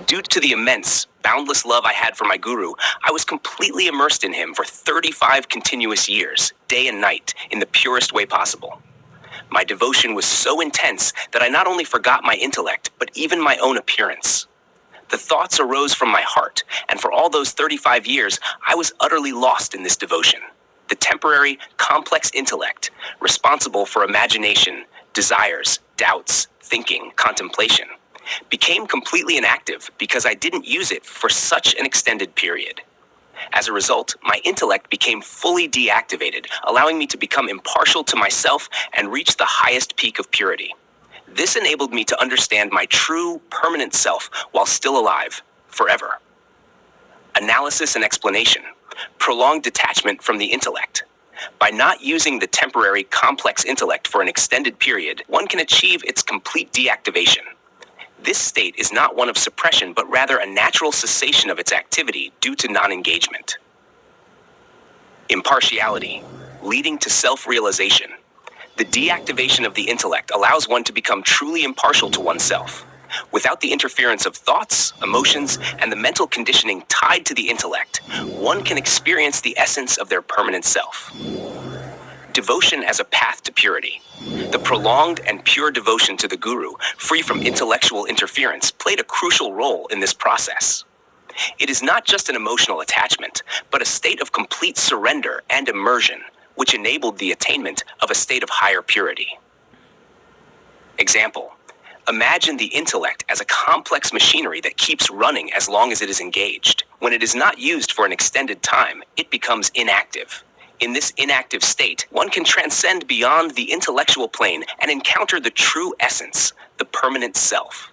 Due to the immense, boundless love I had for my guru, I was completely immersed in him for 35 continuous years, day and night, in the purest way possible. My devotion was so intense that I not only forgot my intellect, but even my own appearance. The thoughts arose from my heart, and for all those 35 years, I was utterly lost in this devotion. The temporary, complex intellect, responsible for imagination, desires, doubts, thinking, contemplation, became completely inactive because I didn't use it for such an extended period. As a result, my intellect became fully deactivated, allowing me to become impartial to myself and reach the highest peak of purity. This enabled me to understand my true, permanent self while still alive, forever. Analysis and explanation. Prolonged detachment from the intellect. By not using the temporary, complex intellect for an extended period, one can achieve its complete deactivation. This state is not one of suppression, but rather a natural cessation of its activity due to non-engagement. Impartiality, leading to self-realization. The deactivation of the intellect allows one to become truly impartial to oneself. Without the interference of thoughts, emotions, and the mental conditioning tied to the intellect, one can experience the essence of their permanent self. Devotion as a path to purity. The prolonged and pure devotion to the guru, free from intellectual interference, played a crucial role in this process. It is not just an emotional attachment, but a state of complete surrender and immersion, which enabled the attainment of a state of higher purity. Example: imagine the intellect as a complex machinery that keeps running as long as it is engaged. When it is not used for an extended time, it becomes inactive. In this inactive state, one can transcend beyond the intellectual plane and encounter the true essence, the permanent self.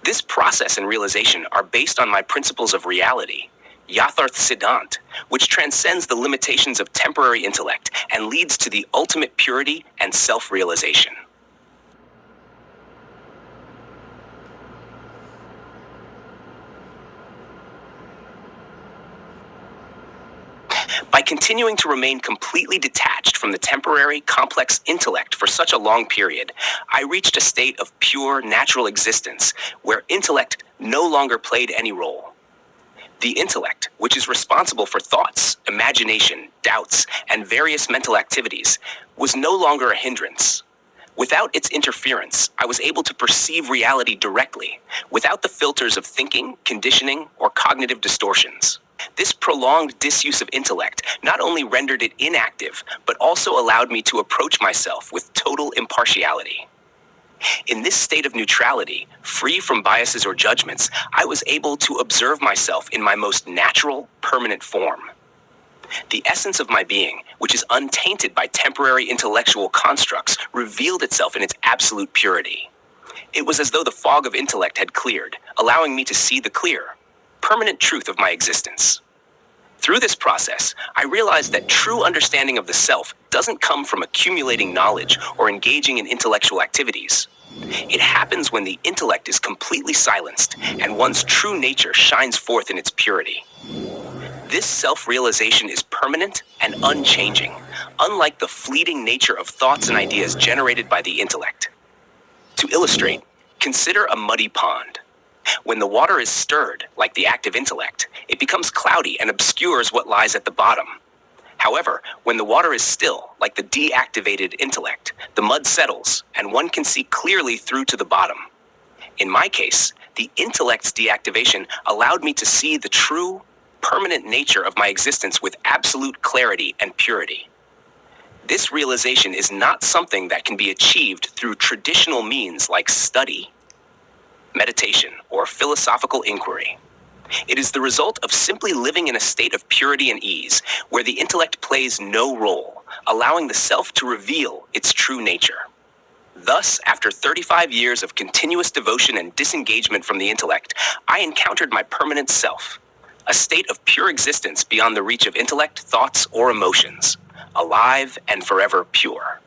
This process and realization are based on my principles of reality, Yatharth Siddhant, which transcends the limitations of temporary intellect and leads to the ultimate purity and self-realization. By continuing to remain completely detached from the temporary, complex intellect for such a long period, I reached a state of pure, natural existence where intellect no longer played any role. The intellect, which is responsible for thoughts, imagination, doubts, and various mental activities, was no longer a hindrance. Without its interference, I was able to perceive reality directly, without the filters of thinking, conditioning, or cognitive distortions. This prolonged disuse of intellect not only rendered it inactive, but also allowed me to approach myself with total impartiality. In this state of neutrality, free from biases or judgments, I was able to observe myself in my most natural, permanent form. The essence of my being, which is untainted by temporary intellectual constructs, revealed itself in its absolute purity. It was as though the fog of intellect had cleared, allowing me to see the clear, permanent truth of my existence. Through this process, I realized that true understanding of the self doesn't come from accumulating knowledge or engaging in intellectual activities. It happens when the intellect is completely silenced and one's true nature shines forth in its purity. This self-realization is permanent and unchanging, unlike the fleeting nature of thoughts and ideas generated by the intellect. To illustrate, consider a muddy pond. When the water is stirred, like the active intellect, it becomes cloudy and obscures what lies at the bottom. However, when the water is still, like the deactivated intellect, the mud settles, and one can see clearly through to the bottom. In my case, the intellect's deactivation allowed me to see the true, permanent nature of my existence with absolute clarity and purity. This realization is not something that can be achieved through traditional means like study, meditation, or philosophical inquiry. It is the result of simply living in a state of purity and ease, where the intellect plays no role, allowing the self to reveal its true nature. Thus, after 35 years of continuous devotion and disengagement from the intellect, I encountered my permanent self, a state of pure existence beyond the reach of intellect, thoughts, or emotions, alive and forever pure.